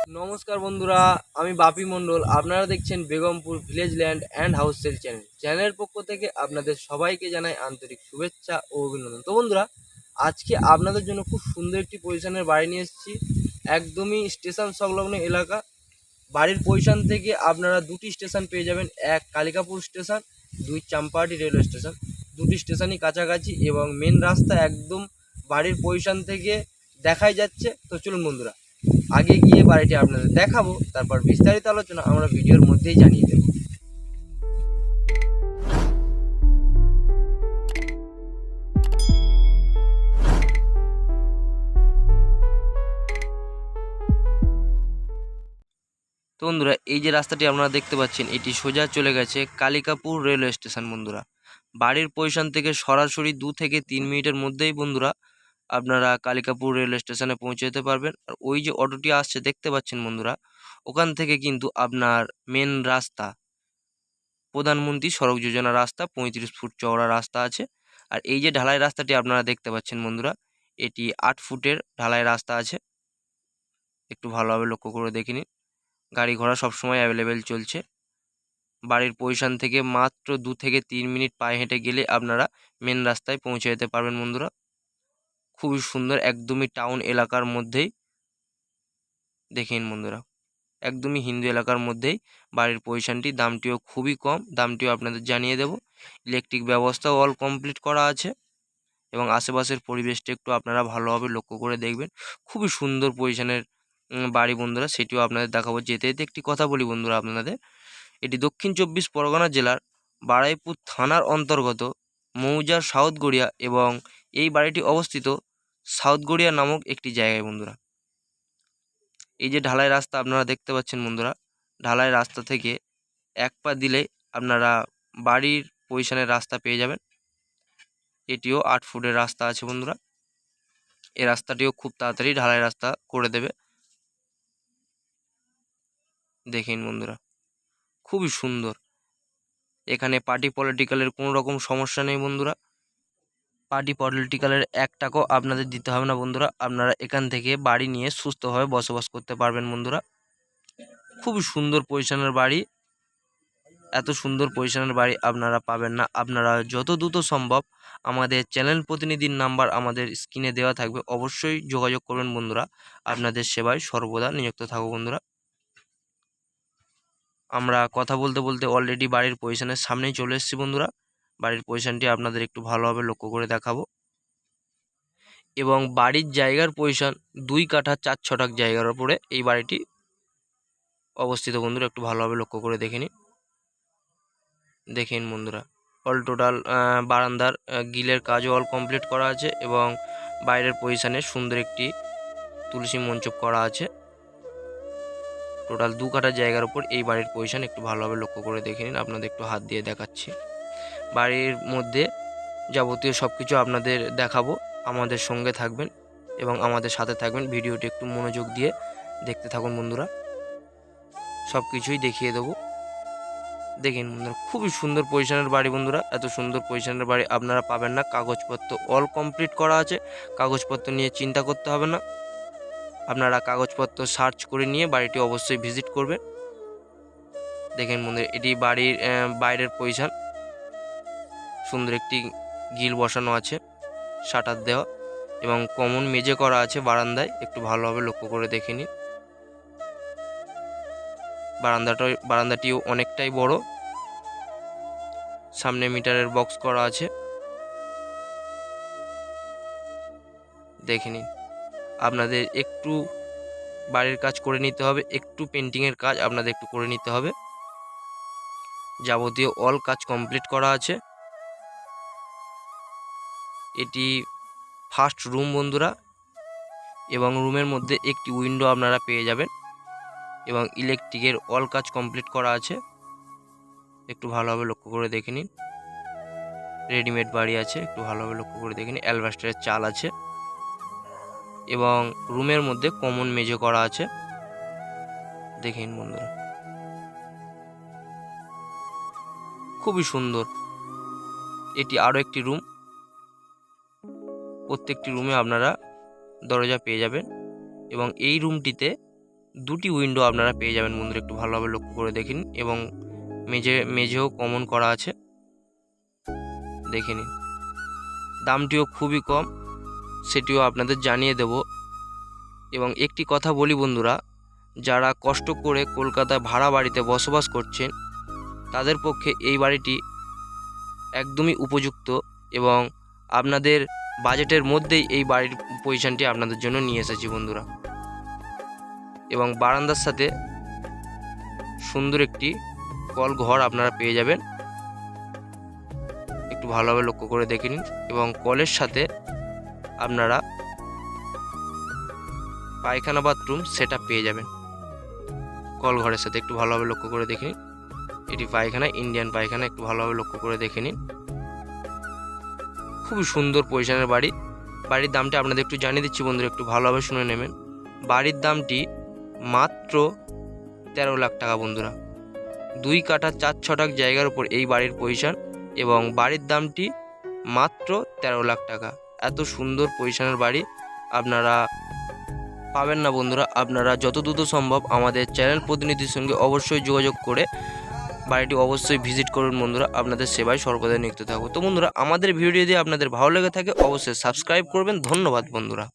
নমস্কার বন্ধুরা, আমি বাপি মণ্ডল। আপনারা দেখছেন Begampur village land and house sale চ্যানেলের পক্ষ থেকে আপনাদের সবাইকে জানাই আন্তরিক শুভেচ্ছা ও অভিনন্দন। তো বন্ধুরা, আজকে আপনাদের জন্য খুব সুন্দর একটি পজিশনের বাড়ি নিয়ে এসেছি। একদমই স্টেশন সংলগ্ন এলাকা। বাড়ির পজিশন থেকে আপনারা দুটি স্টেশন পেয়ে যাবেন, এক কালিকাপুর স্টেশন, দুই চাম্পাহাটি রেলওয়ে স্টেশন। দুটি স্টেশনই কাছাকাছি এবং মেন রাস্তা একদম বাড়ির পজিশন থেকে দেখাই যাচ্ছে। তো চলুন বন্ধুরা, আগে গিয়ে বাড়িটি আপনাদের দেখাবো, তারপর বিস্তারিত আলোচনা আমরা ভিডিওর মধ্যেই জানিয়ে দেব। তো বন্ধুরা, এই যে রাস্তাটি আপনারা দেখতে পাচ্ছেন, এটি সোজা চলে গেছে কালিকাপুর রেলওয়ে স্টেশন। বন্ধুরা, বাড়ির পজিশন থেকে সরাসরি 2 থেকে 3 মিনিটের মধ্যেই বন্ধুরা আপনারা কালিকাপুর রেলওয়ে স্টেশনে পৌঁছে যেতে পারবেন। আর ওই যে অটোটি আসছে দেখতে পাচ্ছেন বন্ধুরা, ওখান থেকে কিন্তু আপনার মেন রাস্তা, প্রধানমন্ত্রী সড়ক যোজনা রাস্তা, 35 ফুট চওড়া রাস্তা আছে। আর এই যে ঢালাই রাস্তাটি আপনারা দেখতে পাচ্ছেন বন্ধুরা, এটি 8 ফুটের ঢালাই রাস্তা আছে। একটু ভালোভাবে লক্ষ্য করে দেখে নিন। গাড়ি ঘোড়া সবসময় অ্যাভেলেবেল চলছে। বাড়ির পজিশন থেকে মাত্র 2 থেকে 3 মিনিট পায়ে হেঁটে গেলে আপনারা মেন রাস্তায় পৌঁছে যেতে পারবেন বন্ধুরা। খুবই সুন্দর, একদমই টাউন এলাকার মধ্যেই। দেখেন বন্ধুরা, একদমই হিন্দু এলাকার মধ্যেই বাড়ির পজিশনটি। দামটিও খুবই কম, দামটিও আপনাদের জানিয়ে দেব। ইলেকট্রিক ব্যবস্থাও অল কমপ্লিট করা আছে এবং আশেপাশের পরিবেশটা একটু আপনারা ভালোভাবে লক্ষ্য করে দেখবেন। খুবই সুন্দর পজিশনের বাড়ি বন্ধুরা, সেটিও আপনাদের দেখাবো। যেতে যেতে একটি কথা বলি বন্ধুরা আপনাদের, এটি দক্ষিণ 24 পরগনা জেলার বারুইপুর থানার অন্তর্গত মৌজার সাউথ গড়িয়া এবং এই বাড়িটি অবস্থিত সাউথ গড়িয়া নামক একটি জায়গায় বন্ধুরা। এই যে ঢালাই রাস্তা আপনারা দেখতে পাচ্ছেন বন্ধুরা, ঢালাই রাস্তা থেকে এক পা দিলে আপনারা বাড়ির পজিশনের রাস্তা পেয়ে যাবেন। এটিও 8 ফুটের রাস্তা আছে বন্ধুরা। এই রাস্তাটিও খুব তাড়াতাড়ি ঢালাই রাস্তা করে দেবে। দেখেন বন্ধুরা, খুবই সুন্দর। এখানে পার্টি পলিটিক্যালের কোনো রকম সমস্যা নেই বন্ধুরা। পার্টি পলিটিক্যালের 1 টাকাও আপনাদের দিতে হবে না বন্ধুরা। আপনারা এখান থেকে বাড়ি নিয়ে সুস্থভাবে বসবাস করতে পারবেন বন্ধুরা। খুবই সুন্দর পজিশনের বাড়ি। এত সুন্দর পজিশনের বাড়ি আপনারা পাবেন না। আপনারা যত দ্রুত সম্ভব আমাদের চ্যানেল প্রতিনিধির নাম্বার আমাদের স্ক্রিনে দেওয়া থাকবে, অবশ্যই যোগাযোগ করবেন বন্ধুরা। আপনাদের সেবায় সর্বদা নিযুক্ত থাকবো বন্ধুরা। আমরা কথা বলতে বলতে অলরেডি বাড়ির পজিশনের সামনেই চলে এসেছি বন্ধুরা। বাড়ির পজিশনটি আপনাদের একটু ভালোভাবে লক্ষ্য করে দেখাবো। এবং বাড়ির জায়গার পজিশন 2 কাঠা 4 ছটাক জায়গার উপরে এই বাড়িটি অবস্থিত বন্ধুরা। একটু ভালোভাবে লক্ষ্য করে দেখে নিন। দেখেন বন্ধুরা, অল টোটাল বারান্দার গিলের কাজও অল কমপ্লিট করা আছে এবং বাইরের পজিশনে সুন্দর একটি তুলসী মঞ্চপ করা আছে। টোটাল 2 কাঠা জায়গার উপর এই বাড়ির পজিশন। একটু ভালোভাবে লক্ষ্য করে দেখে নিন, আপনাদের একটু হাত দিয়ে দেখাচ্ছি। বাড়ির মধ্যে যাবতীয় সব কিছু আপনাদের দেখাবো। আমাদের সঙ্গে থাকবেন এবং আমাদের সাথে থাকবেন। ভিডিওটি একটু মনোযোগ দিয়ে দেখতে থাকুন বন্ধুরা, সব কিছুই দেখিয়ে দেবো। দেখেন বন্ধুরা, খুবই সুন্দর পজিশনের বাড়ি বন্ধুরা। এত সুন্দর পজিশনের বাড়ি আপনারা পাবেন না। কাগজপত্র অল কমপ্লিট করা আছে, কাগজপত্র নিয়ে চিন্তা করতে হবে না। আপনারা কাগজপত্র সার্চ করে নিয়ে বাড়িটি অবশ্যই ভিজিট করবেন। দেখেন বন্ধুরা, এটি বাড়ির বাইরের পজিশন। সুন্দর একটি গ্রিল বসানো আছে, শাটার দেওয়া এবং কমন মেঝে করা আছে বারান্দায়। একটু ভালোভাবে লক্ষ্য করে দেখে নিন। বারান্দাটিও অনেকটাই বড়। সামনে মিটারের বক্স করা আছে। দেখে নিন। আপনাদের একটু বাড়ির কাজ করে নিতে হবে, একটু পেন্টিংয়ের কাজ আপনাদের একটু করে নিতে হবে। যাবতীয় অল কাজ কমপ্লিট করা আছে। এটি ফার্স্ট রুম বন্ধুরা এবং রুমের মধ্যে একটি উইন্ডো আপনারা পেয়ে যাবেন এবং ইলেকট্রিকের অল কাজ কমপ্লিট করা আছে। একটু ভালোভাবে লক্ষ্য করে দেখে নিন। রেডিমেড বাড়ি আছে, একটু ভালোভাবে লক্ষ্য করে দেখে নিন। অ্যালবাস্টারের চাল আছে এবং রুমের মধ্যে কমন মেঝে করা আছে। দেখেন বন্ধুরা, খুবই সুন্দর। এটি আরও একটি রুম। প্রত্যেকটি রুমে আপনারা দরজা পেয়ে যাবেন এবং এই রুমটিতে দুটি উইন্ডো আপনারা পেয়ে যাবেন বন্ধুরা, একটু ভালোভাবে লক্ষ্য করে দেখে নিন। এবং মেঝেও কমন করা আছে, দেখে নিন। দামটিও খুবই কম, সেটিও আপনাদের জানিয়ে দেব। এবং একটি কথা বলি বন্ধুরা, যারা কষ্ট করে কলকাতায় ভাড়া বাড়িতে বসবাস করছেন তাদের পক্ষে এই বাড়িটি একদমই উপযুক্ত এবং আপনাদের বাজেটের মধ্যেই এই বাড়ির পজিশনটি আপনাদের জন্য নিয়ে এসেছি বন্ধুরা। এবং বারান্দার সাথে সুন্দর একটি কল ঘর আপনারা পেয়ে যাবেন, একটু ভালোভাবে লক্ষ্য করে দেখে নিন। এবং কলের সাথে আপনারা পায়খানা বাথরুম সেটা পেয়ে যাবেন কল ঘরের সাথে, একটু ভালোভাবে লক্ষ্য করে দেখে নিন। এটি পায়খানা, ইন্ডিয়ান পায়খানা, একটু ভালোভাবে লক্ষ্য করে দেখে নিন। খুবই সুন্দর পজিশনের বাড়ি। বাড়ির দামটা আপনাদের একটু জানিয়ে দিচ্ছি বন্ধুরা, একটু ভালোভাবে শুনে নেবেন। বাড়ির দামটি মাত্র 13 লাখ টাকা বন্ধুরা। 2 কাঠা 4 ছটাক জায়গার উপর এই বাড়ির পজিশন এবং বাড়ির দামটি মাত্র 13 লাখ টাকা। এত সুন্দর পজিশনের বাড়ি আপনারা পাবেন না বন্ধুরা। আপনারা যত দ্রুত সম্ভব আমাদের চ্যানেল প্রতিনিধির সঙ্গে অবশ্যই যোগাযোগ করে বাড়িটি অবশ্যই ভিজিট করুন বন্ধুরা, আপনাদের সেবায় সর্বদা নিযুক্ত থাকবো। তো বন্ধুরা, আমাদের ভিডিও যদি আপনাদের ভালো লেগে থাকে অবশ্যই সাবস্ক্রাইব করবেন। ধন্যবাদ বন্ধুরা।